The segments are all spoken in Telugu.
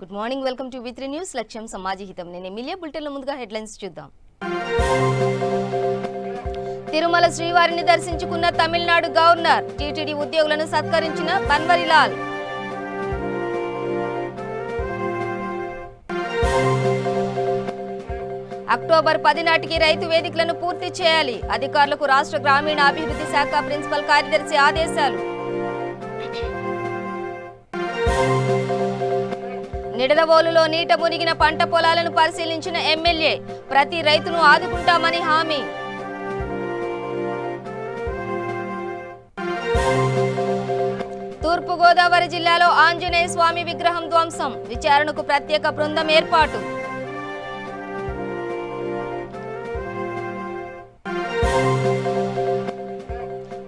Good morning, welcome to V3 news. లక్ష్యం సమాజహితం. నేను ఎమ్మెల్యే బులెటిన్ల ముందుగా హెడ్లైన్స్ చూద్దాం. తిరుమల శ్రీవారిని దర్శించుకున్న తమిళనాడు గవర్నర్, టీటీడీ ఉద్యోగులను సత్కరించిన బన్వరిలాల్. అక్టోబర్ 10 నాటికి రైతు వేదికలను పూర్తి చేయాలి. అధికారులకు రాష్ట్ర గ్రామీణాభివృద్ధి శాఖ ప్రిన్సిపల్ కార్యదర్శి ఆదేశాలు. నిడదవోలులో నీట మునిగిన పంట పొలాలను పరిశీలించిన ఎమ్మెల్యే, ప్రతి రైతును ఆదుకుంటామని హామీ. తూర్పుగోదావరి జిల్లాలో ఆంజనేయ స్వామి విగ్రహం ధ్వంసం, విచారణకు ప్రత్యేక బృందం ఏర్పాటు.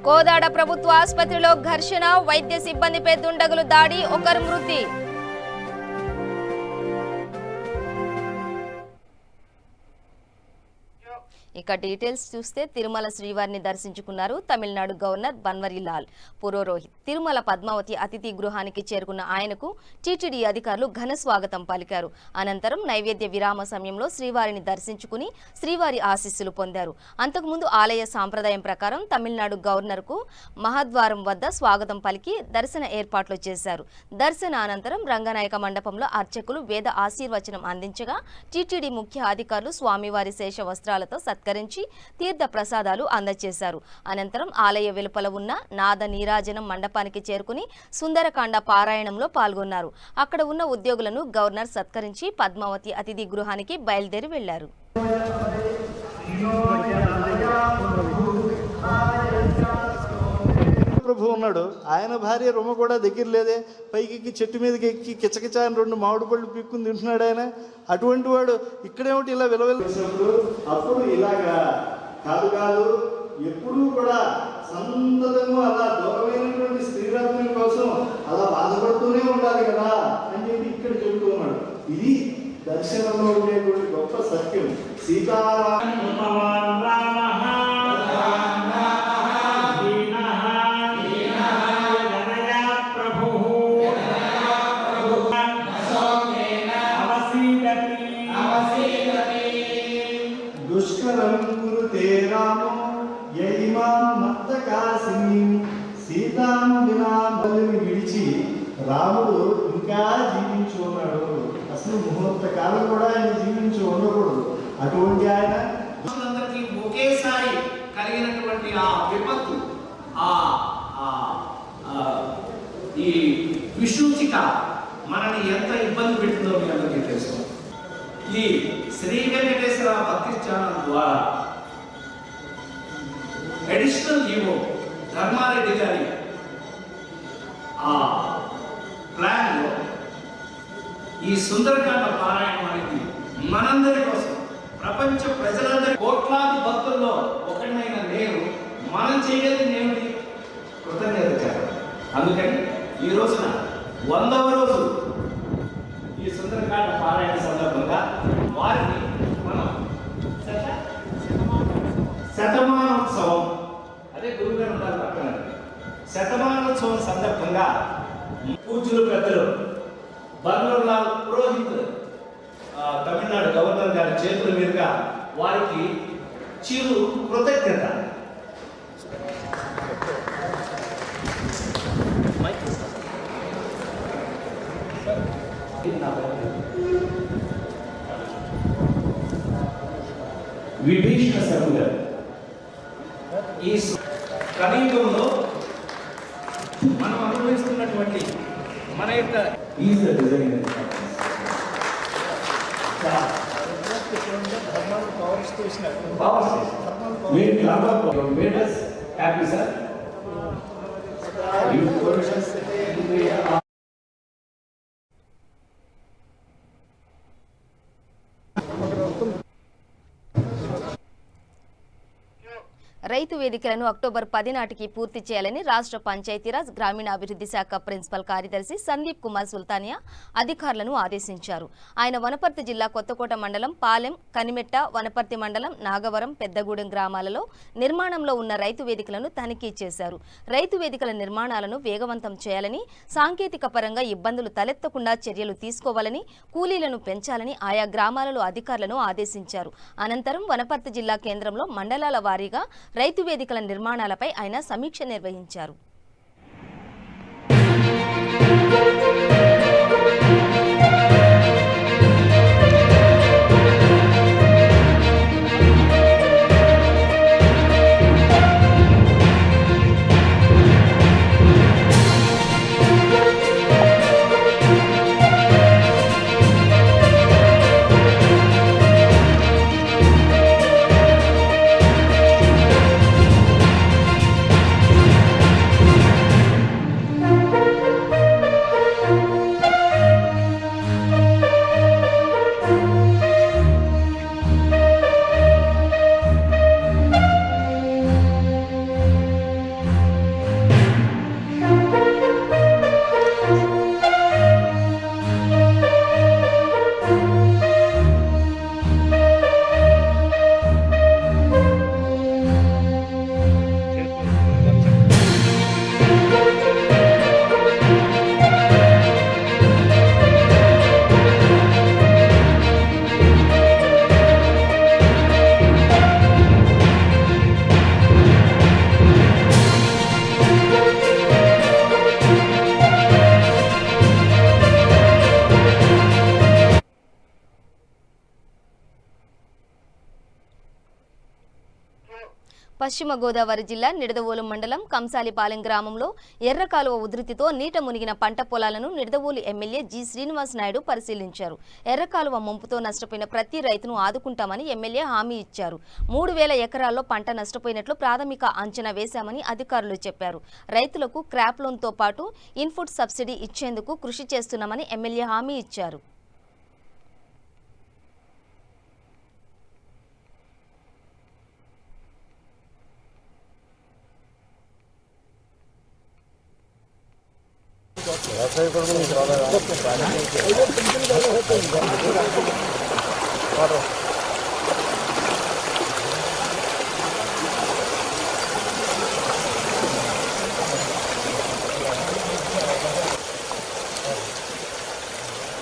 కోదాడ ప్రభుత్వ ఆసుపత్రిలో ఘర్షణ, వైద్య సిబ్బందిపై దుండగులు దాడి, ఒకరు మృతి. ఇక డీటెయిల్స్ చూస్తే తిరుమల శ్రీవారిని దర్శించుకున్నారు తమిళనాడు గవర్నర్ బన్వరిలాల్ పురోరోహిత్. తిరుమల పద్మావతి అతిథి గృహానికి చేరుకున్న ఆయనకు టీటీడీ అధికారులు ఘన స్వాగతం పలికారు. అనంతరం నైవేద్య విరామ సమయంలో శ్రీవారిని దర్శించుకుని శ్రీవారి ఆశీస్సులు పొందారు. అంతకుముందు ఆలయ సాంప్రదాయం ప్రకారం తమిళనాడు గవర్నర్కు మహాద్వారం వద్ద స్వాగతం పలికి దర్శన ఏర్పాట్లు చేశారు. దర్శన అనంతరం రంగనాయక మండపంలో అర్చకులు వేద ఆశీర్వచనం అందించగా టీటీడీ ముఖ్య అధికారులు స్వామివారి శేష వస్త్రాలతో సత్కరించి తీర్థ ప్రసాదాలు అందజేశారు. అనంతరం ఆలయ వెలుపల ఉన్న నాద నీరాజనం మండపానికి చేరుకుని సుందరకాండ పారాయణంలో పాల్గొన్నారు. అక్కడ ఉన్న ఉద్యోగులను గవర్నర్ సత్కరించి పద్మావతి అతిథి గృహానికి బయలుదేరి వెళ్లారు. ప్రభు ఉన్నాడు, ఆయన భార్య రొమ్మ కూడా దగ్గర లేదే, పైకి చెట్టు మీదకి ఎక్కి కిచకిచ అని 2 మామిడి పళ్ళు పిక్కుని తింటున్నాడు ఆయన. అటువంటి వాడు ఇక్కడేమిటి ఇలా విలవిల్సినప్పుడు అప్పుడు ఇలాగా కాదు ఎప్పుడూ కూడా సంతతంగా అలా దూరమైనటువంటి స్త్రీరత్నం కోసం అలా బాధపడుతూనే ఉండాలి కదా అని చెప్పి ఇక్కడ చెబుతూ ఉన్నాడు. ఇది దర్శనంలో ఉండేటువంటి గొప్ప సత్యం. దుష్కరం కురుతే రామో యైమాం మత్తకాసిని. సీతాను వినా బలిని విడిచి రాముడు ఇంకా జీవించి ఉన్నాడు. అసలు ముహూర్త కాలం కూడా ఆయన జీవించి ఉండకూడదు. అటువంటి ఆయన అందరికీ ఒకేసారి కలిగినటువంటి ఆ విపత్తు, ఈ విసూచిక మనని ఎంత ఇబ్బంది పెట్టిందో మీ అందరికీ తెలుసు. ఈ శ్రీ వెంకటేశ్వర భక్తి ఛానల్ ద్వారా అడిషనల్ ఈవో ధర్మారెడ్డి గారి ఆ ప్లాన్లో ఈ సుందరకాండ పారాయణం అనేది మనందరి కోసం, ప్రపంచ ప్రజలందరి కోట్లాది భక్తుల్లో ఒకరినైన నేను మనం చేయగలిగింది ఏమిటి? కృతజ్ఞత చెప్పడం. అందుకని ఈ రోజున 100వ రోజు ఈ సుందరకాండ పారాయణ సందర్భంగా వారిని మనం శతమానోత్సవం, అదే గురుగారు ఉన్నారు పక్కన, శతమానోత్సవం సందర్భంగా పూజ్యులు పెద్దలు బన్వరిలాల్ పురోహిత్ తమిళనాడు గవర్నర్ గారి చేతుల మీదుగా వారికి చిరు కృతజ్ఞత. విభీషణ శర్మ ఈ కలియుగంలో మనం అనుభవిస్తున్నటువంటి మన యొక్క హ్యాపీ సార్. రైతు వేదికలను అక్టోబర్ 10 నాటికి పూర్తి చేయాలని రాష్ట్ర పంచాయతీరాజ్ గ్రామీణాభివృద్ధి శాఖ ప్రిన్సిపల్ కార్యదర్శి సందీప్ కుమార్ సుల్తానియా అధికారులను ఆదేశించారు. ఆయన వనపర్తి జిల్లా కొత్తకోట మండలం పాలెం, కనిమెట్ట, వనపర్తి మండలం నాగవరం, పెద్దగూడెం గ్రామాలలో నిర్మాణంలో ఉన్న రైతు వేదికలను తనిఖీ చేశారు. రైతు వేదికల నిర్మాణాలను వేగవంతం చేయాలని, సాంకేతిక పరంగా ఇబ్బందులు తలెత్తకుండా చర్యలు తీసుకోవాలని, కూలీలను పెంచాలని ఆయా గ్రామాలలో అధికారులను ఆదేశించారు. అనంతరం వనపర్తి జిల్లా కేంద్రంలో మండలాల వారీగా రైతు వేదికల నిర్మాణాలపై ఆయన సమీక్ష నిర్వహించారు. పశ్చిమ గోదావరి జిల్లా నిడదవోలు మండలం కంసాలిపాలెం గ్రామంలో ఎర్రకాలువ ఉధృతితో నీట మునిగిన పంట పొలాలను నిడదవోలు ఎమ్మెల్యే జి శ్రీనివాస్ నాయుడు పరిశీలించారు. ఎర్రకాలువ ముంపుతో నష్టపోయిన ప్రతి రైతును ఆదుకుంటామని ఎమ్మెల్యే హామీ ఇచ్చారు. 3000 ఎకరాల్లో పంట నష్టపోయినట్లు ప్రాథమిక అంచనా వేశామని అధికారులు చెప్పారు. రైతులకు క్రాప్ లోన్తో పాటు ఇన్పుట్ సబ్సిడీ ఇచ్చేందుకు కృషి చేస్తున్నామని ఎమ్మెల్యే హామీ ఇచ్చారు.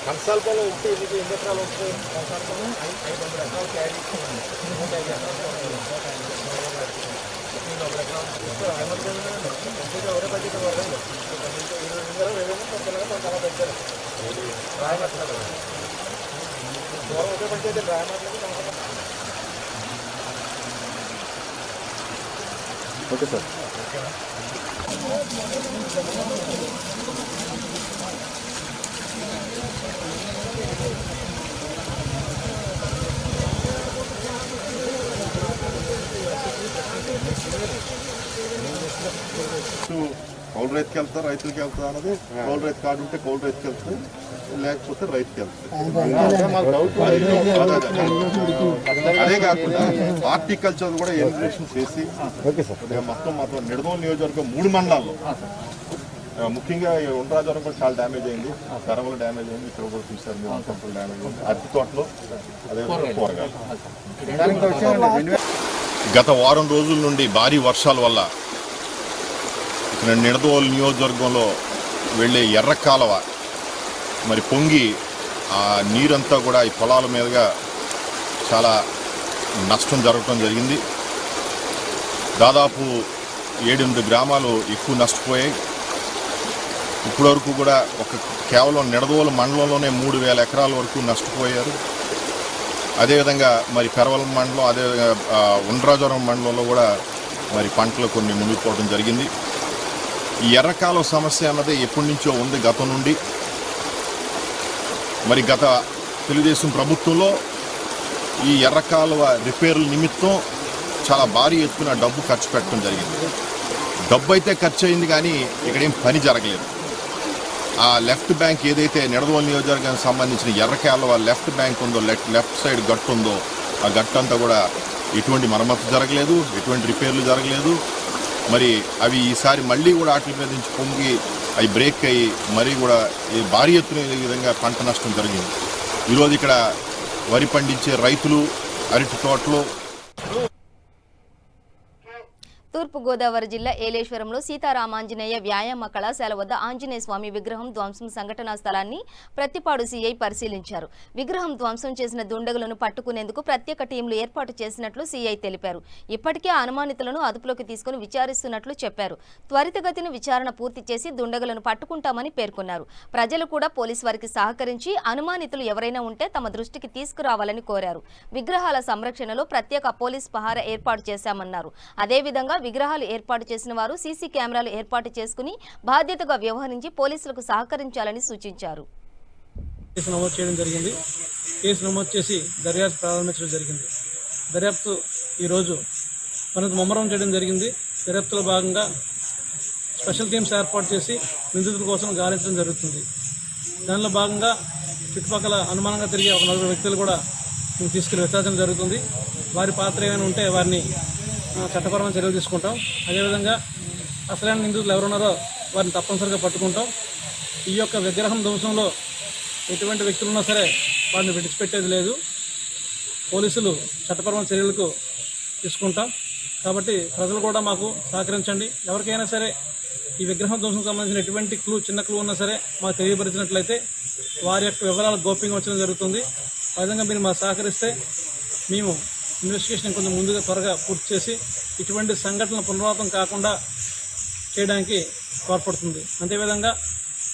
కంసాలపాలెం ఉంటే ఎన్ని ఎకరాలు వస్తాయి? కంసాలపాలెం 500 ఎకరాలు క్యారీ 105 ఎకరాలు ఎవరే బడ్జెట్ పడదండి. 20 చాలా పెట్టారు రాయమాటలు ఒకే పంచాయతీ రాయమాటలకి. Okay sir. కౌలు రైతుకి వెళ్తా, రైతులకి వెళ్తా అన్నది కౌలు రైతు కార్డు ఉంటే కౌలు రైతుకి వెళ్తుంది, లేకపోతే రైతుకి వెళ్తుంది. అదే కాకుండా హార్టికల్చర్ కూడా ఇన్ఫ్లేషన్ చేసి మొత్తం నిడదవోలు నియోజకవర్గం 3 మండలాల్లో ముఖ్యంగా ఉండరాజవరం కూడా చాలా డ్యామేజ్ అయింది, కరవలు డ్యామేజ్ అయింది, ఇక్కడ కూడా చూసారు మీరు, కంపెనీ డ్యామేజ్ అయింది, అరటి తోటలో అదే కూరగాయలు. గత వారం రోజుల నుండి భారీ వర్షాల వల్ల ఇక్కడ నిడదవోలు నియోజకవర్గంలో వెళ్ళే ఎర్ర కాలువ మరి పొంగి ఆ నీరంతా కూడా ఈ పొలాల మీదుగా చాలా నష్టం జరగటం జరిగింది. దాదాపు 7-8 గ్రామాలు ఎక్కువ నష్టపోయాయి. ఇప్పటివరకు కూడా కేవలం నిడదవోలు మండలంలోనే 3000 ఎకరాల వరకు నష్టపోయారు. అదేవిధంగా మరి పెరవలం మండలం, అదేవిధంగా ఉండరాజవరం మండలంలో కూడా మరి పంటలు కొన్ని మునిగిపోవడం జరిగింది. ఈ ఎర్రకాలువ సమస్య అన్నది ఎప్పటి నుంచో ఉంది, గతం నుండి. మరి గత తెలుగుదేశం ప్రభుత్వంలో ఈ ఎర్రకాలువ రిపేర్ల నిమిత్తం చాలా భారీ ఎత్తున డబ్బు ఖర్చు పెట్టడం జరిగింది. డబ్బు అయితే ఖర్చు అయింది కానీ ఇక్కడేం పని జరగలేదు. ఆ లెఫ్ట్ బ్యాంక్ ఏదైతే నిడదవోలు నియోజకవర్గానికి సంబంధించిన ఎర్రకాలువ లెఫ్ట్ బ్యాంక్ ఉందో, లెఫ్ట్ సైడ్ గట్టు ఉందో, ఆ గట్టు అంతా కూడా ఎటువంటి మరమ్మతు జరగలేదు, ఎటువంటి రిపేర్లు జరగలేదు. మరి అవి ఈసారి మళ్ళీ కూడా వాటి మీద నుంచి పొంగి అవి బ్రేక్ అయ్యి మరీ కూడా భారీ ఎత్తున ఈ విధంగా పంట నష్టం జరిగింది. ఈరోజు ఇక్కడ వరి పండించే రైతులు, అరటి తోటలు. తూర్పుగోదావరి జిల్లా ఏలేశ్వరంలో సీతారామాంజనేయ వ్యాయామ కళాశాల వద్ద ఆంజనేయ స్వామి విగ్రహం ధ్వంసం సంఘటనా స్థలాన్ని ప్రత్తిపాడు సీఐ పరిశీలించారు. విగ్రహం ధ్వంసం చేసిన దుండగులను పట్టుకునేందుకు ప్రత్యేక టీంలు ఏర్పాటు చేసినట్లు సీఐ తెలిపారు. ఇప్పటికే అనుమానితులను అదుపులోకి తీసుకుని విచారిస్తున్నట్లు చెప్పారు. త్వరితగతిన విచారణ పూర్తి చేసి దుండగులను పట్టుకుంటామని పేర్కొన్నారు. ప్రజలు కూడా పోలీసు వారికి సహకరించి అనుమానితులు ఎవరైనా ఉంటే తమ దృష్టికి తీసుకురావాలని కోరారు. విగ్రహాల సంరక్షణలో ప్రత్యేక పోలీస్ పహారా ఏర్పాటు చేశామన్నారు. అదేవిధంగా విగ్రహాలు ఏర్పాటు చేసిన వారు సీసీ కెమెరాలు ఏర్పాటు చేసుకుని బాధ్యతగా వ్యవహరించి పోలీసులకు సహకరించాలని సూచించారు. కేసు నమోదు చేయడం జరిగింది. కేసు నమోదు చేసి దర్యాప్తు ప్రారంభించడం జరిగింది. దర్యాప్తు ఈరోజు మనకు ముమ్మరం చేయడం జరిగింది. దర్యాప్తులో భాగంగా స్పెషల్ టీమ్స్ ఏర్పాటు చేసి నిందితుల కోసం గాలించడం జరుగుతుంది. దానిలో భాగంగా చుట్టుపక్కల అనుమానంగా తిరిగే ఒక 4 వ్యక్తులు కూడా మేము తీసుకెళ్లి విచారించడం జరుగుతుంది. వారి పాత్ర ఏమైనా ఉంటే వారిని చట్టపరమైన చర్యలు తీసుకుంటాం. అదేవిధంగా అసలైన నిందితులు ఎవరున్నారో వారిని తప్పనిసరిగా పట్టుకుంటాం. ఈ యొక్క విగ్రహం ధ్వంసంలో ఎటువంటి వ్యక్తులున్నా సరే వారిని విడిచిపెట్టేది లేదు. పోలీసులు చట్టపరమైన చర్యలకు తీసుకుంటాం. కాబట్టి ప్రజలు కూడా మాకు సహకరించండి. ఎవరికైనా సరే ఈ విగ్రహం ధ్వంసం సంబంధించిన ఎటువంటి చిన్న క్లూ ఉన్నా సరే మాకు తెలియపరిచినట్లయితే వారి యొక్క వివరాలు గోప్యంగా వచ్చడం జరుగుతుంది. ఆ విధంగా మీరు మాకు సహకరిస్తే మేము ఇన్వెస్టిగేషన్ కొంచెం ముందుగా త్వరగా పూర్తి చేసి ఇటువంటి సంఘటనలు పునరావృతం కాకుండా చేయడానికి తోడ్పడుతుంది. అంతేవిధంగా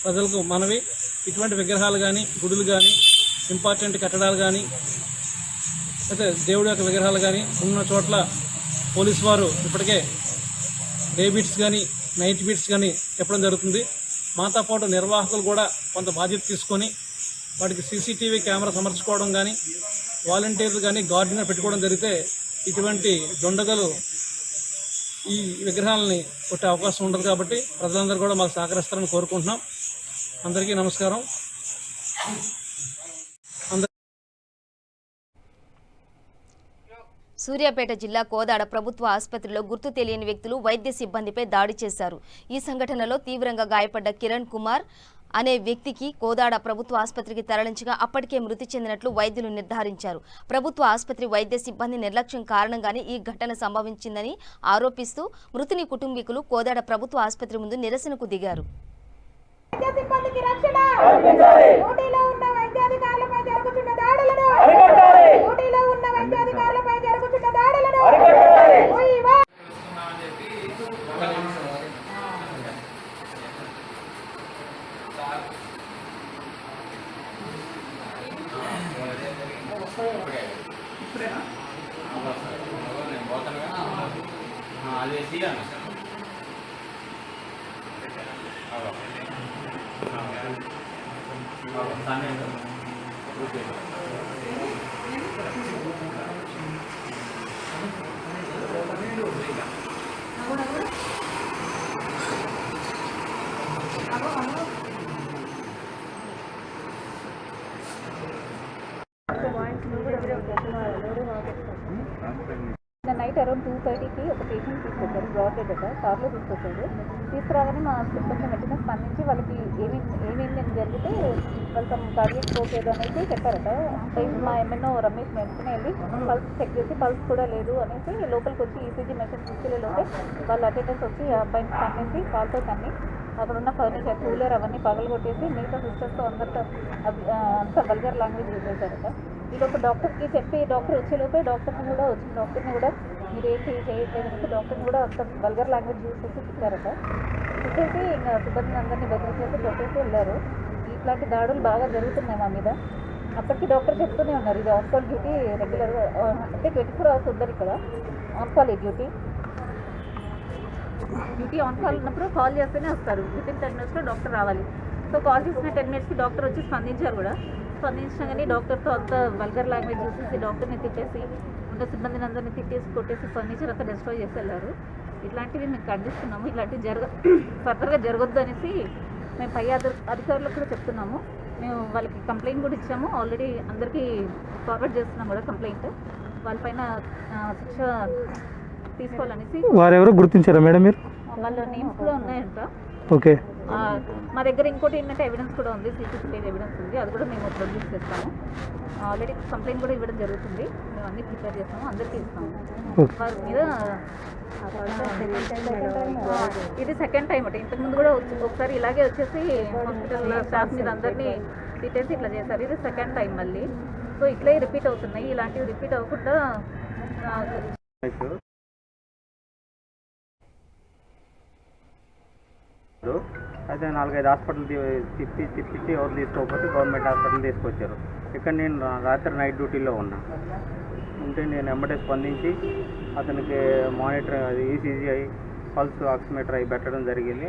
ప్రజలకు మనవి, ఇటువంటి విగ్రహాలు కానీ, గుడులు కానీ, ఇంపార్టెంట్ కట్టడాలు కానీ, అయితే దేవుడి యొక్క విగ్రహాలు కానీ ఉన్న చోట్ల పోలీసు వారు ఇప్పటికే డే బీట్స్ కానీ, నైట్ బీట్స్ కానీ చెప్పడం జరుగుతుంది. మాతో పాటు నిర్వాహకులు కూడా కొంత బాధ్యత తీసుకొని వాటికి సీసీటీవీ కెమెరా సమర్చుకోవడం కానీ, వాలంటీర్లు కానీ గార్డుగా పెట్టుకోవడం జరిగితే ఇటువంటి దొండగలు ఈ విగ్రహాలని కొట్టే అవకాశం ఉండదు. కాబట్టి ప్రజలందరూ కూడా మాకు సహకరిస్తారని కోరుకుంటున్నాం. అందరికీ నమస్కారం. సూర్యాపేట జిల్లా కోదాడ ప్రభుత్వ ఆసుపత్రిలో గుర్తు తెలియని వ్యక్తులు వైద్య సిబ్బందిపై దాడి చేశారు. ఈ సంఘటనలో తీవ్రంగా గాయపడ్డ కిరణ్ కుమార్ అనే వ్యక్తికి కోదాడ ప్రభుత్వ ఆసుపత్రికి తరలించగా అప్పటికే మృతి చెందినట్లు వైద్యులు నిర్ధారించారు. ప్రభుత్వ ఆసుపత్రి వైద్య సిబ్బంది నిర్లక్ష్యం కారణంగానే ఈ ఘటన సంభవించిందని ఆరోపిస్తూ మృతుని కుటుంబీకులు కోదాడ ప్రభుత్వ ఆసుపత్రి ముందు నిరసనకు దిగారు. నైట్ అరౌండ్ 2:30కి ఒక పేషెంట్ తీసుకొచ్చారు. బ్రాడ్ డెడ్ కార్లో తీసుకొచ్చారు. తీసుకురాగానే మా సిబ్బంది వెంటనే స్పందించి వాళ్ళకి ఏమేమి జరిగితే వాళ్ళు తమ కార్డియక్ స్ట్రోక్ ఏదో అనేది చెప్పారట. మా ఎంఎన్ఓ రమేష్ వెంటనే వెళ్ళి పల్స్ చెక్ చేసి పల్స్ కూడా లేదు అనేసి లోపలికి వచ్చి ఈసీజీ మెషిన్ తీసుకెళ్ళేలోపే వాళ్ళ అటెండెన్స్ వచ్చి ఆ అబ్బాయిని స్పందించి కాల్తో తన్ని అక్కడ ఉన్న ఫర్నిచర్ కూలర్ అవన్నీ పగలగొట్టేసి మిగతా సిస్టర్స్తో అందరితో అంతా వల్గర్ లాంగ్వేజ్ యూజ్ చేశారట. ఈలోపు డాక్టర్కి చెప్పి డాక్టర్ వచ్చేలోపే డాక్టర్ని కూడా మీరు ఏంటి చేయట్లేదు డాక్టర్ని కూడా అంత వల్గర్ లాంగ్వేజ్ యూజ్ చేసి తిట్టారట. తిట్టేసి ఇంకా సిబ్బందిని అందరినీ బెదిరించేసి కొట్టేసి వెళ్ళారు. ఇట్లాంటి దాడులు బాగా జరుగుతున్నాయి మా మీద. అప్పటికి డాక్టర్ చెప్తూనే ఉన్నారు ఇది ఆన్ కాల్ డ్యూటీ రెగ్యులర్గా అంటే 24 hours ఉండదు ఇక్కడ. On call duty on call ఉన్నప్పుడు కాల్ చేస్తేనే వస్తారు. వితిన్ 10 minutesలో డాక్టర్ రావాలి. సో కాల్ చేసిన 10 minutesకి డాక్టర్ వచ్చి స్పందించారు కూడా. స్పందించినా కానీ డాక్టర్తో అంత వల్గర్ లాంగ్వేజ్ చూసేసి డాక్టర్ని తిట్టేసి ఇంకా సిబ్బందిని అందరినీ తిట్టేసి కొట్టేసి ఫర్నిచర్ అంతా డిస్ట్రాయ్ చేసి వెళ్ళారు. ఇట్లాంటివి మేము ఖండిస్తున్నాము. ఇట్లాంటివి ఫర్దర్గా జరగొద్దు అనేసి మేము పై అధికారులకు కూడా చెప్తున్నాము. మేము వాళ్ళకి కంప్లైంట్ కూడా ఇచ్చాము. ఆల్రెడీ అందరికీ ఫార్వర్డ్ చేస్తున్నాం కూడా కంప్లైంట్. వాళ్ళపైన శిక్ష తీసుకోవాలనేసి. వారెవరో గుర్తించారా మేడం మీరు? వాళ్ళ నేమ్స్ కూడా ఉన్నాయంట. ఓకే. మా దగ్గర ఇంకోటి ఏంటంటే ఎవిడెన్స్ కూడా ఉంది, CCTV ఎవిడెన్స్ ఉంది, అది కూడా మేము ప్రొడ్యూస్ చేస్తాము. ఆల్రెడీ కంప్లైంట్ కూడా ఇవ్వడం జరుగుతుంది, మేము అన్నీ ప్రిపేర్ చేస్తాము, అందరికీ ఇస్తాము. వారి మీద ఇది సెకండ్ టైం అంటే ఇంతకుముందు కూడా ఒకసారి ఇలాగే వచ్చేసి హాస్పిటల్ స్టాఫ్ మీద అందరినీ తిట్టేసి ఇట్లా చేశారు. ఇది సెకండ్ టైం మళ్ళీ. సో ఇట్లే రిపీట్ అవుతున్నాయి, ఇలాంటివి రిపీట్ అవ్వకుండా అయితే 4-5 హాస్పిటల్ తిప్పించి ఎవరు తీసుకోకపోతే గవర్నమెంట్ హాస్పిటల్ తీసుకొచ్చారు. ఇక్కడ నేను రాత్రి నైట్ డ్యూటీలో ఉన్నా ఉంటే నేను వెంబడే స్పందించి అతనికి మానిటర్ ECG పల్స్ ఆక్సిమీటర్ అవి పెట్టడం జరిగింది.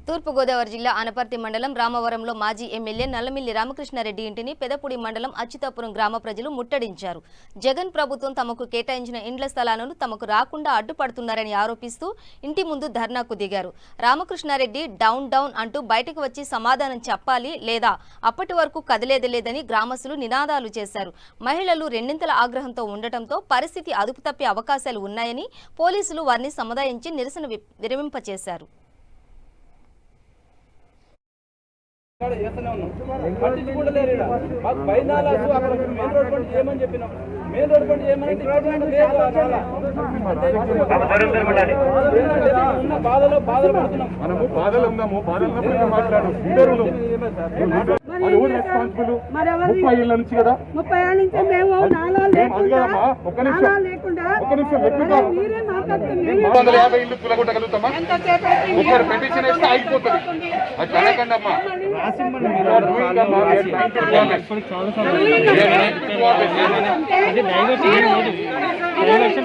తూర్పుగోదావరి జిల్లా ఆనపర్తి మండలం రామవరంలో మాజీ ఎమ్మెల్యే నల్లమిల్లి రామకృష్ణారెడ్డి ఇంటిని పెదపూడి మండలం అచ్యుతాపురం గ్రామ ప్రజలు ముట్టడించారు. జగన్ ప్రభుత్వం తమకు కేటాయించిన ఇండ్ల స్థలాలను తమకు రాకుండా అడ్డుపడుతున్నారని ఆరోపిస్తూ ఇంటి ముందు ధర్నాకు దిగారు. రామకృష్ణారెడ్డి డౌన్ డౌన్ అంటూ బయటకు వచ్చి సమాధానం చెప్పాలి, లేదా అప్పటి వరకు కదిలేది లేదని గ్రామస్తులు నినాదాలు చేశారు. మహిళలు రెండింతల ఆగ్రహంతో ఉండటంతో పరిస్థితి అదుపు తప్పే అవకాశాలు ఉన్నాయని పోలీసులు వారిని సముదాయించి నిరసన విరమింపచేశారు. మాకు బైనాలాసు అక్కడ మెయిన్ రోడ్ బండి చేయమని చెప్పినాం. మెయిన్ రోడ్ బండి చేయమని బాధలు పడుతున్నాం. మనము బాధలు ఉన్నాము, బాధలు మాట్లాడు. 30 ఏళ్ళ నుంచి కదా, 30 ఏళ్ళ నుంచి మేము ఒక్క నిమిషం 350 ఇల్లు కూలగొట్టగలుగుతామా? ఒకరు పెటిషన్ వేస్తే ఆగిపోతుంది. అది జరగండమ్మా.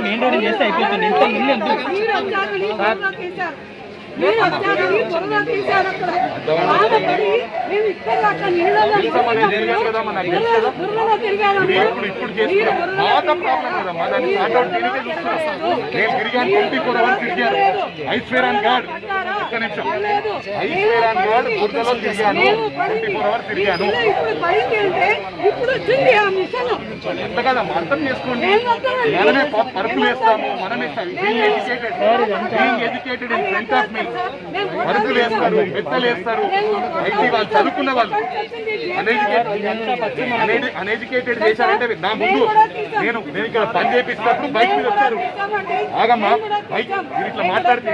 మెయిన్ రోడ్ చేస్తే అయిపోతుంది. అర్థం చేసుకోండి. మనమే పరుపులు వేస్తాము, మనమే ఎడ్యుకేటెడ్ ఇన్ ఫ్రంట్ ఆఫ్ మీ. పరుపులు వేస్తారు, మెత్తలు వేస్తారు. ఐటీ వాళ్ళు చదువుకున్న వాళ్ళు అన్ఎడ్యుకేటెడ్ చేశారంటే నా ముందు నేను ఇక్కడ పని చేపిస్తున్నప్పుడు బైక్ మీద వచ్చారు. ఆగమ్మా, బైక్ మీరు ఇట్లా మాట్లాడితే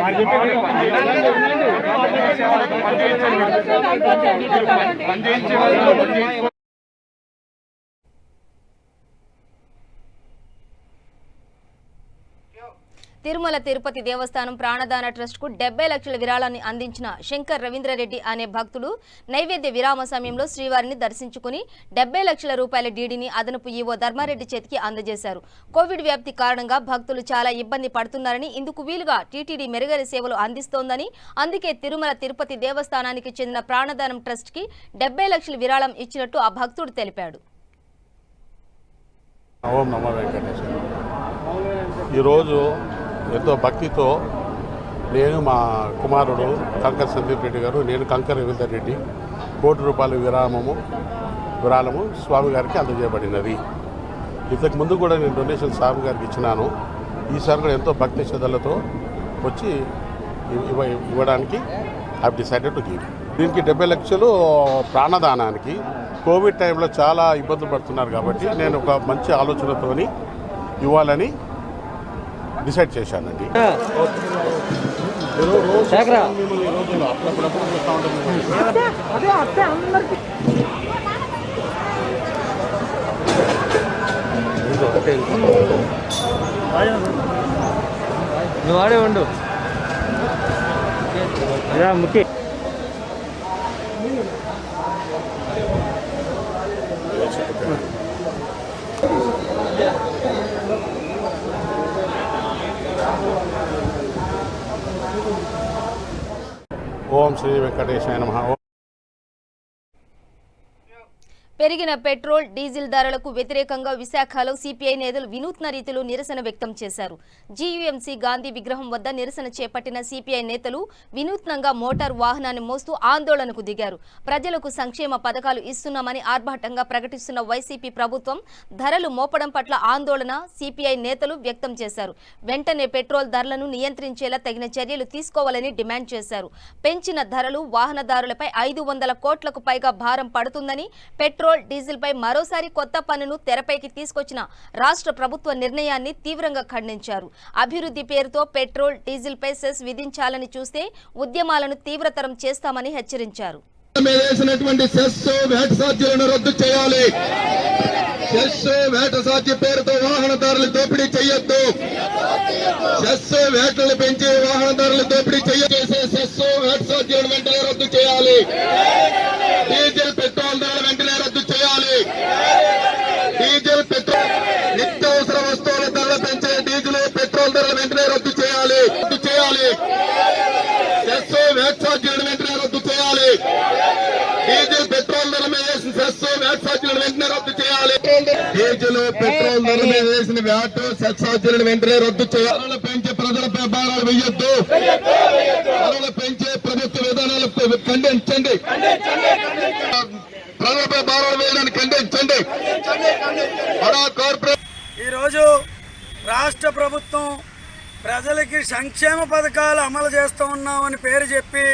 పని చేయించే వాళ్ళు తిరుమల తిరుపతి దేవస్థానం ప్రాణదాన ట్రస్ట్ కు 70 లక్షల విరాళాన్ని అందించిన శంకర్ రవీంద్రరెడ్డి అనే భక్తుడు నైవేద్య విరామ సమయంలో శ్రీవారిని దర్శించుకుని 70 లక్షల రూపాయల డీడీని అదనపు ఈవో ధర్మారెడ్డి చేతికి అందజేశారు. కోవిడ్ వ్యాప్తి కారణంగా భక్తులు చాలా ఇబ్బంది పడుతున్నారని, ఇందుకు వీలుగా టీటీడీ మెరుగైన సేవలు అందిస్తోందని, అందుకే తిరుమల తిరుపతి దేవస్థానానికి చెందిన ప్రాణదానం ట్రస్ట్ కి 70 లక్షల విరాళం ఇచ్చినట్టు ఆ భక్తుడు తెలిపాడు. ఈరోజు ఎంతో భక్తితో నేను, మా కుమారుడు కంకర్ సందీప్ రెడ్డి గారు, నేను కంకర్ రవీందర్ రెడ్డి 1 కోటి రూపాయల విరాళము స్వామి గారికి అందజేయబడినది. ఇంతకు ముందు కూడా నేను డొనేషన్ స్వామి గారికి ఇచ్చినాను. ఈసారి కూడా ఎంతో భక్తి శ్రద్ధలతో వచ్చి ఇవ్వడానికి ఐ డిసైడెడ్ టు గివ్. దీనికి 70 లక్షలు ప్రాణదానానికి. కోవిడ్ టైంలో చాలా ఇబ్బందులు పడుతున్నారు కాబట్టి నేను ఒక మంచి ఆలోచనతోని ఇవ్వాలని డిసైడ్ చేశానండి. నువ్వు ఆడే ఉండు ముఖ్య ఓం శ్రీ వెంకటేశాయ నమః. పెరిగిన పెట్రోల్ డీజిల్ ధరలకు వ్యతిరేకంగా విశాఖలో సిపిఐ నేతలు వినూత్న రీతిలో నిరసన వ్యక్తం చేశారు. జీయూఎంసీ గాంధీ విగ్రహం వద్ద నిరసన చేపట్టిన సిపిఐ నేతలు వినూత్నంగా మోటార్ వాహనాన్ని మోస్తూ ఆందోళనకు దిగారు. ప్రజలకు సంక్షేమ పథకాలు ఇస్తున్నామని ఆర్భాటంగా ప్రకటిస్తున్న వైసీపీ ప్రభుత్వం ధరలు మోపడం పట్ల ఆందోళన సిపిఐ నేతలు వ్యక్తం చేశారు. వెంటనే పెట్రోల్ ధరలను నియంత్రించేలా తగిన చర్యలు తీసుకోవాలని డిమాండ్ చేశారు. పెంచిన ధరలు వాహనదారులపై 500 కోట్లకు పైగా భారం పడుతుందని, పెట్రోల్ డీజిల్ పై మరోసారి కొత్త పన్నును తెరపైకి తీసుకొచ్చిన రాష్ట్ర ప్రభుత్వ నిర్ణయాన్ని తీవ్రంగా ఖండించారు. అభివృద్ధి పేరుతో పెట్రోల్ డీజిల్ పై సెస్ విధించాలని చూస్తే ఉద్యమాలను తీవ్రతరం చేస్తామని హెచ్చరించారు. రద్దు చేయాలి. సెస్ వేట సాధ్య పేరుతో వాహనదారులు దోపిడీ చేయొద్దు. సెస్ వేటలు పెంచి వాహనదారులు దోపిడీ చేసే సెస్ వేట సాధ్యాలను వెంటనే రద్దు చేయాలి. డీజిల్ పెట్రోల్ ధరలు వెంటనే రద్దు చేయాలి. డీజిల్ పెట్రోల్ నిత్యావసర వస్తువుల ధరలు పెంచే డీజిల్ పెట్రోల్ ధరలు వెంటనే రద్దు చేయాలి. సెస్ వేట సాధ్యాలను వెంటనే రద్దు చేయాలి. డీజిల్ పెట్రోల్ ధరల మీద వేసిన సెస్ వ్యాట్ ఛార్జీలను వెంటనే రద్దు చేయాలి. డీజిల్ పెట్రోల్ ధరల మీద వేసిన వ్యాట్ సెస్ ఛార్జీలను వెంటనే రద్దు చేయాలి. ధరలు పెంచే ప్రజలపై భారాలు వేయొద్దు. ధరలు పెంచే ప్రభుత్వ విధానాలపై ఖండించండి. ప్రజలపై భారాలు వేయడాన్ని ఖండించండి. ఈరోజు రాష్ట్ర ప్రభుత్వం ప్రజలకి సంక్షేమ పథకాలు అమలు చేస్తూ ఉన్నామని పేరు చెప్పి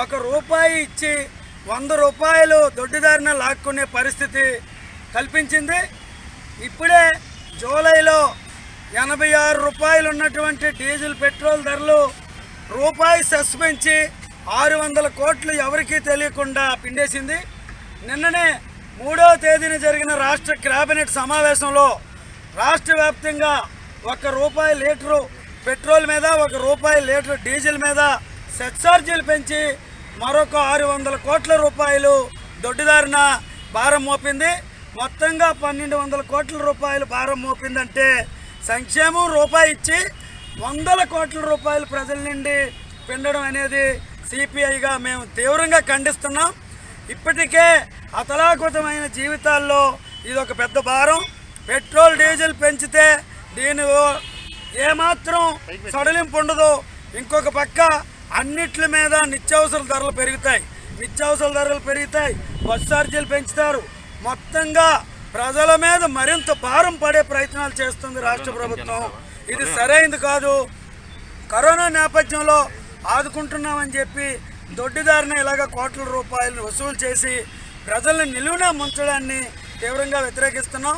₹1 ఇచ్చి 100 రూపాయలు దొడ్డిదారిన లాక్కునే పరిస్థితి కల్పించింది. ఇప్పుడే జూలైలో 86 రూపాయలు ఉన్నటువంటి డీజిల్ పెట్రోల్ ధరలు రూపాయి సెస్ పెంచి 600 కోట్లు ఎవరికీ తెలియకుండా పిండేసింది. నిన్ననే 3వ తేదీన జరిగిన రాష్ట్ర కేబినెట్ సమావేశంలో రాష్ట్ర వ్యాప్తంగా ₹1 లీటరు పెట్రోల్ మీద ₹1 లీటర్ డీజిల్ మీద సెస్ ఛార్జీలు పెంచి మరొక 600 కోట్ల రూపాయలు దొడ్డిదారిన భారం మోపింది. మొత్తంగా 1200 కోట్ల రూపాయలు భారం మోపిందంటే సంక్షేమం రూపాయి ఇచ్చి 100 కోట్ల రూపాయలు ప్రజల నుండి పిండడం అనేది సిపిఐగా మేము తీవ్రంగా ఖండిస్తున్నాం. ఇప్పటికే అతలాకుతమైన జీవితాల్లో ఇది ఒక పెద్ద భారం. పెట్రోల్ డీజిల్ పెంచితే దీని ఏమాత్రం సడలింపు ఉండదు. ఇంకొక పక్క అన్నిట్ల మీద నిత్యావసర ధరలు పెరుగుతాయి. బస్ ఛార్జీలు పెంచుతారు. మొత్తంగా ప్రజల మీద మరింత భారం పడే ప్రయత్నాలు చేస్తుంది రాష్ట్ర ప్రభుత్వం. ఇది సరైనది కాదు. కరోనా నేపథ్యంలో ఆదుకుంటున్నామని చెప్పి దొడ్డిదారిన ఇలాగ కోట్ల రూపాయలు వసూలు చేసి ప్రజల్ని నిలువున ముంచడాన్ని తీవ్రంగా వ్యతిరేకిస్తున్నాం.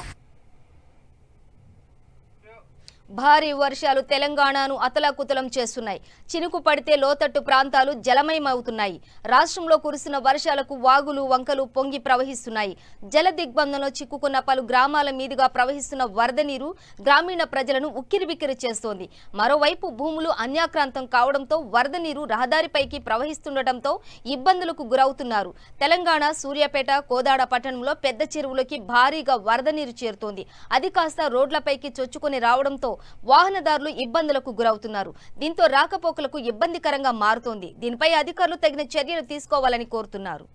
భారీ వర్షాలు తెలంగాణను అతలాకుతలం చేస్తున్నాయి. చినుకు పడితే లోతట్టు ప్రాంతాలు జలమయమవుతున్నాయి. రాష్ట్రంలో కురుస్తున్న వర్షాలకు వాగులు వంకలు పొంగి ప్రవహిస్తున్నాయి. జల దిగ్బంధంలో చిక్కుకున్న పలు గ్రామాల మీదుగా ప్రవహిస్తున్న వరద నీరు గ్రామీణ ప్రజలను ఉక్కిరిబిక్కిరి చేస్తోంది. మరోవైపు భూములు అన్యాక్రాంతం కావడంతో వరద నీరు రహదారిపైకి ప్రవహిస్తుండటంతో ఇబ్బందులకు గురవుతున్నారు. తెలంగాణ సూర్యాపేట కోదాడ పట్టణంలో పెద్ద చెరువులకి భారీగా వరద నీరు చేరుతోంది. అది కాస్త రోడ్లపైకి చొచ్చుకొని రావడంతో వాహనదారులు ఇబ్బందులకు గురవుతున్నారు. దీంతో రాకపోకలకు ఇబ్బందికరంగా మారుతోంది. దీనిపై అధికారులు తగిన చర్యలు తీసుకోవాలని కోరుతున్నారు.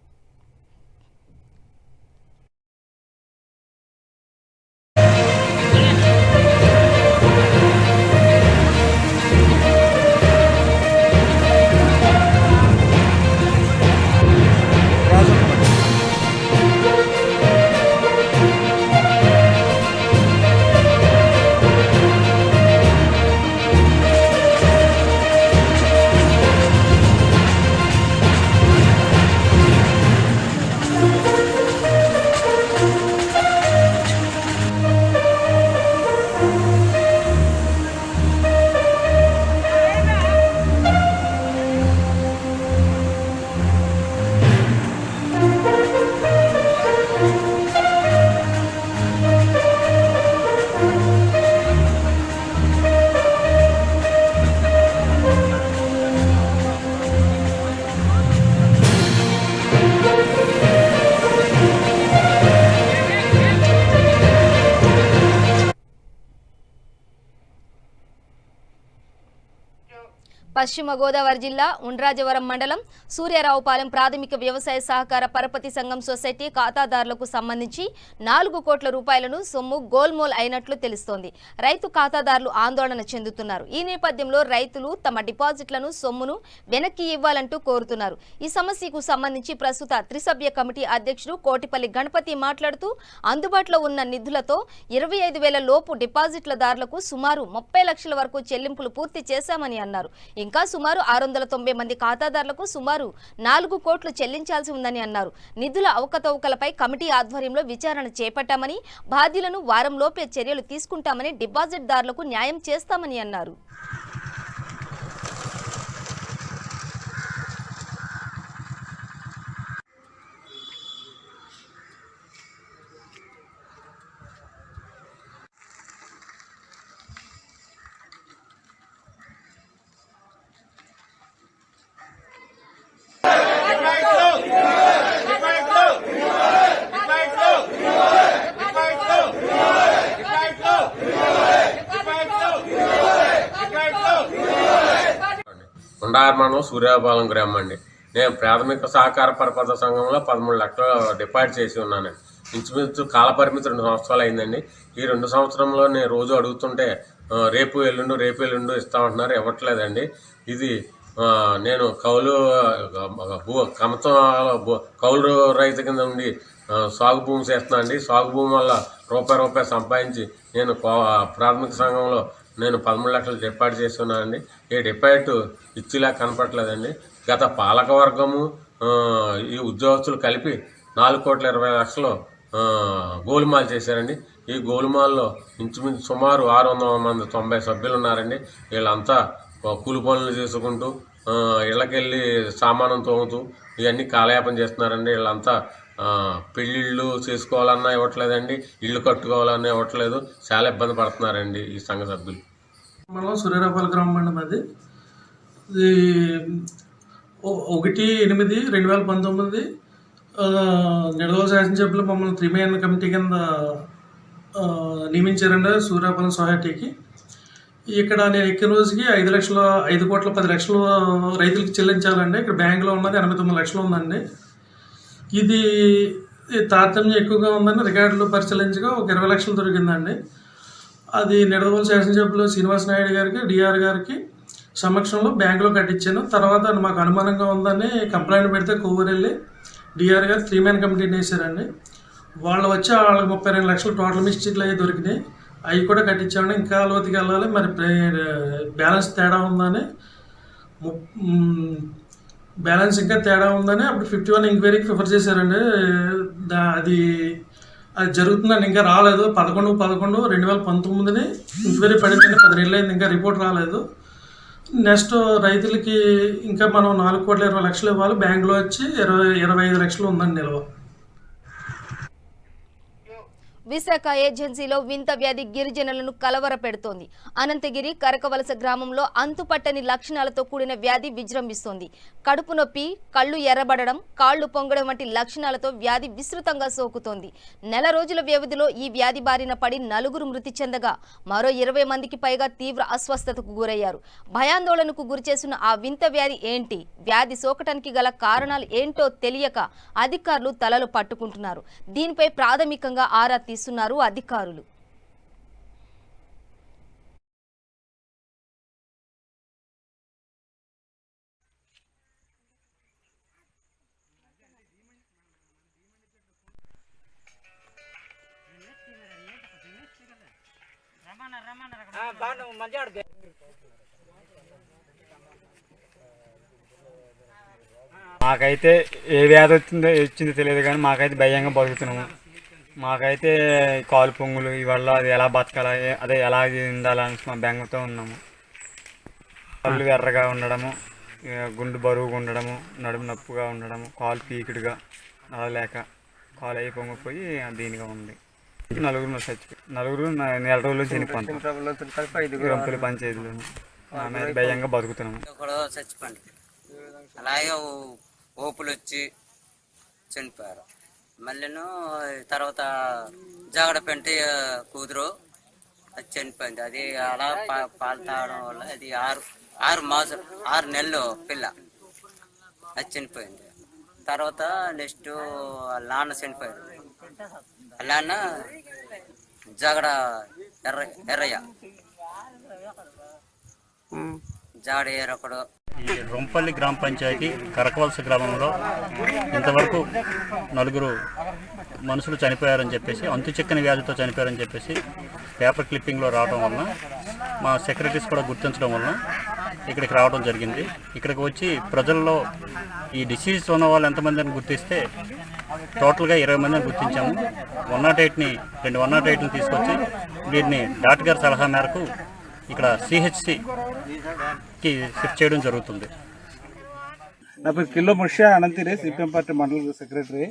పశ్చిమ గోదావరి జిల్లా ఉండ్రాజవరం మండలం సూర్యారావుపాలెం ప్రాథమిక వ్యవసాయ సహకార పరపతి సంఘం సొసైటీ ఖాతాదారులకు సంబంధించి 4 కోట్ల రూపాయలను సొమ్ము గోల్మోల్ అయినట్లు తెలుస్తోంది. రైతు ఖాతాదారులు ఆందోళన చెందుతున్నారు. ఈ నేపథ్యంలో రైతులు తమ డిపాజిట్లను సొమ్మును వెనక్కి ఇవ్వాలంటూ కోరుతున్నారు. ఈ సమస్యకు సంబంధించి ప్రస్తుత త్రిసభ్య కమిటీ అధ్యక్షుడు కోటిపల్లి గణపతి మాట్లాడుతూ అందుబాటులో ఉన్న నిధులతో 25,000 లోపు డిపాజిట్లదారులకు సుమారు 30 లక్షల వరకు చెల్లింపులు పూర్తి చేశామని అన్నారు. ఇంకా సుమారు 690 మంది ఖాతాదారులకు సుమారు 4 కోట్లు చెల్లించాల్సి ఉందని అన్నారు. నిధుల అవకతవకలపై కమిటీ ఆధ్వర్యంలో విచారణ చేపట్టామని, బాధ్యులను వారంలోపే చర్యలు తీసుకుంటామని, డిపాజిట్దారులకు న్యాయం చేస్తామని అన్నారు. ఉండారమణం సూర్యాపాలెం గ్రామం అండి. నేను ప్రాథమిక సహకార పరపతి సంఘంలో 13 లక్షలు డిపాజిట్ చేసి ఉన్నానండి. ఇంచుమించు కాలపరిమితి 2 సంవత్సరాలు అయిందండి. ఈ 2 సంవత్సరంలో నేను రోజు అడుగుతుంటే రేపు ఎల్లుండు ఇస్తామంటున్నారు, ఇవ్వట్లేదండి. ఇది నేను కౌలు కౌలు రైతు కింద ఉండి సాగు భూమి చేస్తున్నా అండి. సాగు భూమి వల్ల రూపాయి సంపాదించి నేను ప్రాథమిక సంఘంలో నేను 13 లక్షలు డిపాజిట్ చేసి ఉన్నానండి. ఈ డిపాజిట్ ఇచ్చేలా కనపట్లేదండి. గత పాలకవర్గము ఈ ఉద్యోగస్తులు కలిపి 4,20,00,000 గోలుమాలు చేశారండి. ఈ గోలుమాల్లో ఇంచుమించు సుమారు 690 సభ్యులు ఉన్నారండి. వీళ్ళంతా కూలి పనులు చేసుకుంటూ ఇళ్ళకెళ్ళి సామానం తోముతూ ఇవన్నీ కాలయాపన చేస్తున్నారండి. వీళ్ళంతా పెళ్ళిళ్ళు చేసుకోవాలన్నా ఇవ్వట్లేదండి, ఇల్లు కట్టుకోవాలన్నా ఇవ్వట్లేదు. చాలా ఇబ్బంది పడుతున్నారండి ఈ సంఘ సభ్యులు. మనం సూర్యారావుపాలెం గ్రామం అండి మాది. ఇది 1/8/2019 నిడదవోలు శాసనసభ్యులు మమ్మల్ని 3 కమిటీ కింద నియమించారండి సూర్యారావుపాలెం సొసైటీకి. ఇక్కడ నేను ఎక్కిన రోజుకి 5 కోట్ల 10 లక్షలు రైతులకు చెల్లించాలండి. ఇక్కడ బ్యాంకులో ఉన్నది 89 లక్షలు ఉందండి. ఇది తారతమ్యం ఎక్కువగా ఉందని రికార్డులు పరిశీలించగా ఒక 20 లక్షలు దొరికిందండి. అది నిడదవోలు శాసనసభ్యులు శ్రీనివాస్ నాయుడు గారికి, డిఆర్ గారికి సమక్షంలో బ్యాంకులో కట్టించాను. తర్వాత మాకు అనుమానంగా ఉందని కంప్లైంట్ పెడితే కొవ్వూరెళ్ళి డిఆర్ గారు 3 కమిటీని వేశారండి. వాళ్ళు వచ్చి వాళ్ళకి 32 లక్షలు టోటల్ మిస్టేక్లు అవి దొరికినాయి. అవి కూడా కట్టించామండి. ఇంకా లోతుకి వెళ్ళాలి, మరి బ్యాలెన్స్ తేడా ఉందని అప్పుడు 51 ఎంక్వైరీకి ప్రిఫర్ చేశారండి. అది జరుగుతుందండి, ఇంకా రాలేదు. 11/11/2019 ఎంక్వైరీ పడిందండి. 10 నెలలు అయింది, ఇంకా రిపోర్ట్ రాలేదు. నెక్స్ట్ రైతులకి ఇంకా మనం 4,20,00,000 ఇవ్వాలి. బ్యాంకులో వచ్చి 25 లక్షలు ఉందండి నిల్వ. విశాఖ ఏజెన్సీలో వింత వ్యాధి గిరిజనులను కలవరపెడుతోంది. అనంతగిరి కరకవలస గ్రామంలో అంతుపట్టని లక్షణాలతో కూడిన వ్యాధి విజృంభిస్తోంది. కడుపు నొప్పి, కళ్ళు ఎర్రబడడం, కాళ్లు పొంగడం వంటి లక్షణాలతో వ్యాధి విస్తృతంగా సోకుతోంది. నెల రోజుల వ్యవధిలో ఈ వ్యాధి బారిన పడి 4 మృతి చెందగా మరో 20 మందికి పైగా తీవ్ర అస్వస్థతకు గురయ్యారు. భయాందోళనకు గురిచేసిన ఆ వింత వ్యాధి ఏంటి, వ్యాధి సోకటానికి గల కారణాలు ఏంటో తెలియక అధికారులు తలలు పట్టుకుంటున్నారు. దీనిపై ప్రాథమికంగా ఆరా తీస్తున్నారు అధికారులు. మాకైతే ఏ వ్యాధి వచ్చిందో తెలియదు, కానీ మాకైతే భయంగా బతుకుతున్నాము. మాకైతే కాలు పొంగులు ఇవల్ల అది ఎలా బతకాలి, అదే ఎలా ఉండాలని మా బెంగతో ఉన్నాము. కళ్ళు ఎర్రగా ఉండడము, గుండు బరువుగా ఉండడము, నడుము నొప్పుగా ఉండడము, కాలు పీకుడుగా నడవలేక కాలు అయి పొంగిపోయి దీనిగా ఉంది. 4 చచ్చిపోయి 4 నెల రోజులు చనిపోతాం. 5 పంచాయతీలు భయంగా బతుకుతున్నాము. అలాగే ఓపులు వచ్చి చనిపోయారు. మళ్ళీ తర్వాత జాగడ పెంట కూతురు అది చనిపోయింది. అది అలా పాలు తాగడం వల్ల అది 6 నెలలు పిల్ల అది చనిపోయింది. తర్వాత నెక్స్ట్ వాళ్ళ నాన్న చనిపోయారు. వాళ్ళ నాన్న జాగడ ఎర్రయ్య జాగడ ఎర్రొకడు. ఈ రొంపల్లి గ్రామ పంచాయతీ కరకవలస గ్రామంలో ఇంతవరకు 4 మనుషులు చనిపోయారని చెప్పేసి, అంతుచిక్కని వ్యాధితో చనిపోయారని చెప్పేసి పేపర్ క్లిప్పింగ్లో రావడం వలన మా సెక్రటరీస్ కూడా గుర్తించడం వలన ఇక్కడికి రావడం జరిగింది. ఇక్కడికి వచ్చి ప్రజల్లో ఈ డిసీజ్ ఉన్న వాళ్ళు ఎంతమంది అని గుర్తిస్తే టోటల్గా 20 మందిని గుర్తించాము. 108ని 2 108ని తీసుకొచ్చి వీరిని డాక్టర్ గారి సలహా మేరకు ఇక్కడ సిహెచ్సికి షిఫ్ట్ చేయడం జరుగుతుంది. నా పేరు కిల్లో ముష్యా అనంతిరే, సిపిఎం పార్టీ మండల సెక్రటరీ.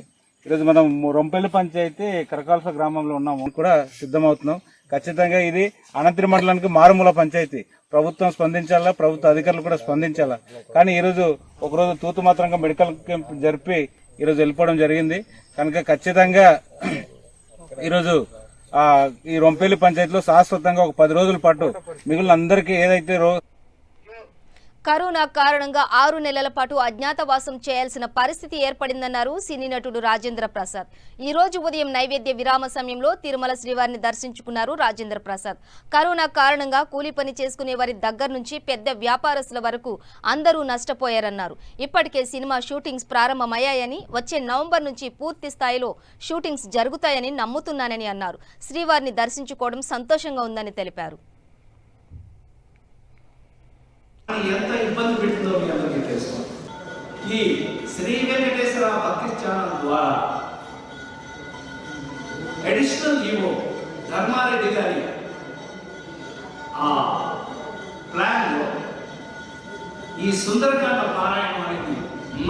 ఈరోజు మనం రొంపల్లి పంచాయతీ కరకవలస గ్రామంలో ఉన్నాము, కూడా సిద్ధమవుతున్నాం. ఖచ్చితంగా ఇది అనంతరి మండలానికి మారుమూల పంచాయతీ. ప్రభుత్వం స్పందించాలా, ప్రభుత్వ అధికారులు కూడా స్పందించాలా. కానీ ఈరోజు ఒకరోజు తూతు మాత్రంగా మెడికల్ క్యాంప్ జరిపి ఈరోజు వెళ్ళిపోవడం జరిగింది. కనుక ఖచ్చితంగా ఈరోజు ఈ రొంపల్లి పంచాయతీలో శాశ్వతంగా ఒక 10 రోజుల పాటు మిగిలిన అందరికీ ఏదైతే కరోనా కారణంగా 6 నెలల పాటు అజ్ఞాతవాసం చేయాల్సిన పరిస్థితి ఏర్పడిందన్నారు సినీ నటుడు రాజేంద్ర ప్రసాద్. ఈ రోజు ఉదయం నైవేద్య విరామ సమయంలో తిరుమల శ్రీవారిని దర్శించుకున్నారు రాజేంద్ర ప్రసాద్. కరోనా కారణంగా కూలీ పని చేసుకునే వారి దగ్గర నుంచి పెద్ద వ్యాపారస్తుల వరకు అందరూ నష్టపోయారన్నారు. ఇప్పటికే సినిమా షూటింగ్స్ ప్రారంభమయ్యాయని, వచ్చే నవంబర్ నుంచి పూర్తి స్థాయిలో షూటింగ్స్ జరుగుతాయని నమ్ముతున్నానని అన్నారు. శ్రీవారిని దర్శించుకోవడం సంతోషంగా ఉందని తెలిపారు. ఎంత ఇబ్బంది పెట్టిందో మీ అందరికీ తెలుసు. ఈ శ్రీ వెంకటేశ్వర భక్తి ఛానల్ ద్వారా అడిషనల్ ఈవో ధర్మారెడ్డి గారి ఆ ప్లాన్లో ఈ సుందరకాండ పారాయణం అనేది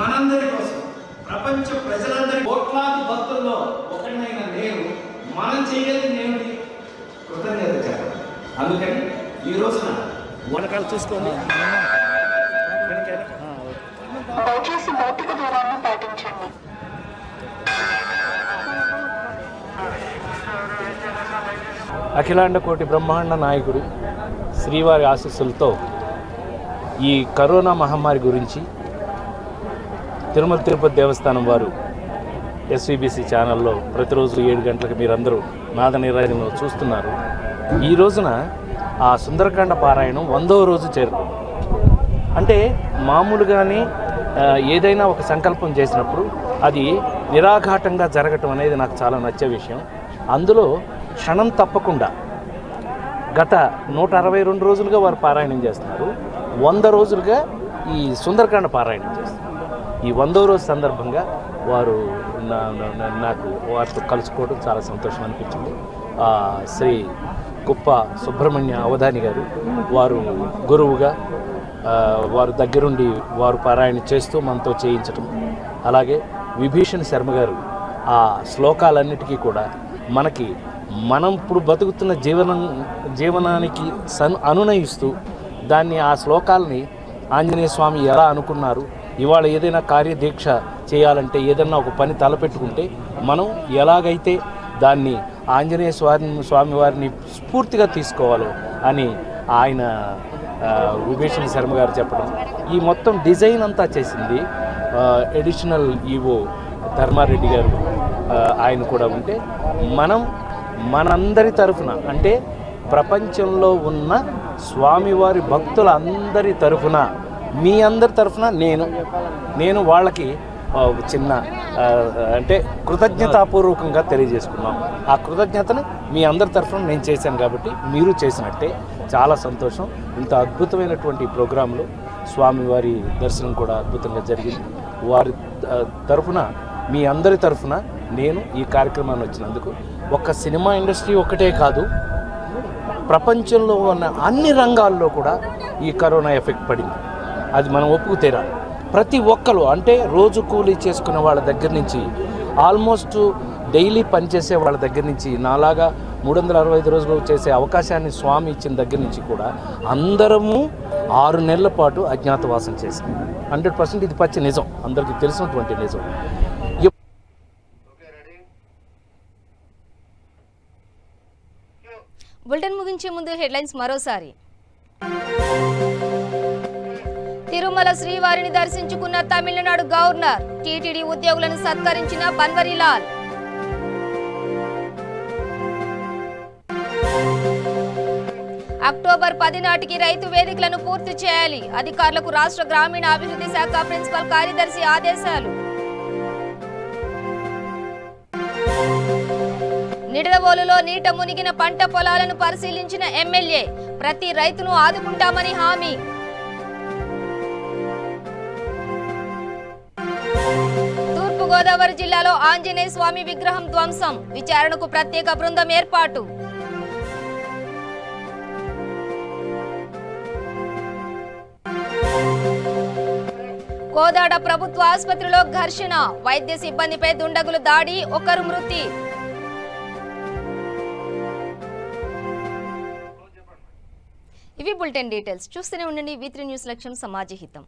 మనందరి కోసం, ప్రపంచ ప్రజలందరి కోట్లాది భక్తుల్లో ఒకరినైన నేను మనం చేయగలిగింది ఏమిటి? కృతజ్ఞత చెప్పాలి. అందుకని ఈ రోజున వంటకాలు చూసుకోండి. దయచేసి భౌతిక దూరాన్ని పాటించండి. అఖిలాండ కోటి బ్రహ్మాండ నాయకుడు శ్రీవారి ఆశీస్సులతో ఈ కరోనా మహమ్మారి గురించి తిరుమల తిరుపతి దేవస్థానం వారు ఎస్వీబీసీ ఛానల్లో ప్రతిరోజు 7 గంటలకు మీరందరూ నాద నిరాజనంలో చూస్తున్నారు. ఈ రోజున ఆ సుందరకాండ పారాయణం 100వ రోజు చేరుకుంది. అంటే మామూలుగానే ఏదైనా ఒక సంకల్పం చేసినప్పుడు అది నిరాఘాటంగా జరగటం అనేది నాకు చాలా నచ్చే విషయం. అందులో క్షణం తప్పకుండా గత 162 రోజులుగా వారు పారాయణం చేస్తున్నారు. 100 రోజులుగా ఈ సుందరకాండ పారాయణం చేస్తున్నారు. ఈ 100వ రోజు సందర్భంగా వారు నాకు వారితో కలుసుకోవడం చాలా సంతోషం అనిపించింది. శ్రీ కుప్ప సుబ్రహ్మణ్య అవధాని గారు వారు గురువుగా వారు దగ్గరుండి వారు పారాయణ చేస్తూ మనతో చేయించటం, అలాగే విభీషణ శర్మ గారు ఆ శ్లోకాలన్నిటికీ కూడా మనం ఇప్పుడు బతుకుతున్న జీవనానికి అనునయిస్తూ దాన్ని ఆ శ్లోకాలని ఆంజనేయ స్వామి ఎలా అనుకున్నారు, ఇవాళ ఏదైనా కార్యదీక్ష చేయాలంటే ఏదైనా ఒక పని తలపెట్టుకుంటే మనం ఎలాగైతే దాన్ని ఆంజనేయ స్వామి వారిని స్ఫూర్తిగా తీసుకోవాలో అని ఆయన విభీషణ శర్మ గారు చెప్పడం, ఈ మొత్తం డిజైన్ అంతా చేసింది అడిషనల్ ఈవో ధర్మారెడ్డి గారు. ఆయన కూడా ఉంటే మనందరి తరఫున, అంటే ప్రపంచంలో ఉన్న స్వామివారి భక్తులందరి తరఫున, మీ అందరి తరఫున నేను వాళ్ళకి చిన్న అంటే కృతజ్ఞతాపూర్వకంగా తెలియజేసుకున్నాం. ఆ కృతజ్ఞతను మీ అందరి తరఫున నేను చేశాను కాబట్టి మీరు చేసినట్టే. చాలా సంతోషం. ఇంత అద్భుతమైనటువంటి ప్రోగ్రాంలో స్వామివారి దర్శనం కూడా అద్భుతంగా జరిగింది. వారి తరఫున, మీ అందరి తరఫున నేను ఈ కార్యక్రమాన్ని వచ్చినందుకు, ఒక్క సినిమా ఇండస్ట్రీ ఒక్కటే కాదు, ప్రపంచంలో ఉన్న అన్ని రంగాల్లో కూడా ఈ కరోనా ఎఫెక్ట్ పడింది. అది మనం ఒప్పుకు తీరాలి. ప్రతి ఒక్కరు, అంటే రోజు కూలీ చేసుకునే వాళ్ళ దగ్గర నుంచి ఆల్మోస్ట్ డైలీ పనిచేసే వాళ్ళ దగ్గర నుంచి, నాలాగా 365 రోజులు చేసే అవకాశాన్ని స్వామి ఇచ్చిన దగ్గర నుంచి కూడా అందరము 6 నెలల పాటు అజ్ఞాతవాసం చేశాం. 100% ఇది పచ్చి నిజం, అందరికీ తెలిసినటువంటి నిజం. బులెటిన్ ముగించే ముందు హెడ్లైన్స్ మరోసారి. తిరుమల శ్రీవారిని దర్శించుకున్న తమిళనాడు గవర్నర్. టీటీడీ ఉద్యోగులను సత్కరించిన బన్వరీలాల్. అక్టోబర్ 10 నాటికి రైతు వేదికలను పూర్తి చేయాలి. అధికారులకు రాష్ట్ర గ్రామీణాభివృద్ధి శాఖ ప్రిన్సిపల్ కార్యదర్శి ఆదేశాలు. నిడదవోలులో నీట మునిగిన పంట పొలాలను పరిశీలించిన ఎమ్మెల్యే. ప్రతి రైతును ఆదుకుంటామని హామీ. తూర్పుగోదావరి జిల్లాలో ఆంజనేయ స్వామి విగ్రహం ధ్వంసం. విచారణకు ప్రత్యేక బృందం ఏర్పాటు. కోదాడ ప్రభుత్వ ఆసుపత్రిలో ఘర్షణ. వైద్య సిబ్బందిపై దుండగులు దాడి. ఒకరు మృతి. ఇవి బులెటిన్ డీటెయిల్స్. చూస్తూనే ఉండండి V3 న్యూస్ లక్ష్యం సమాజ హితం.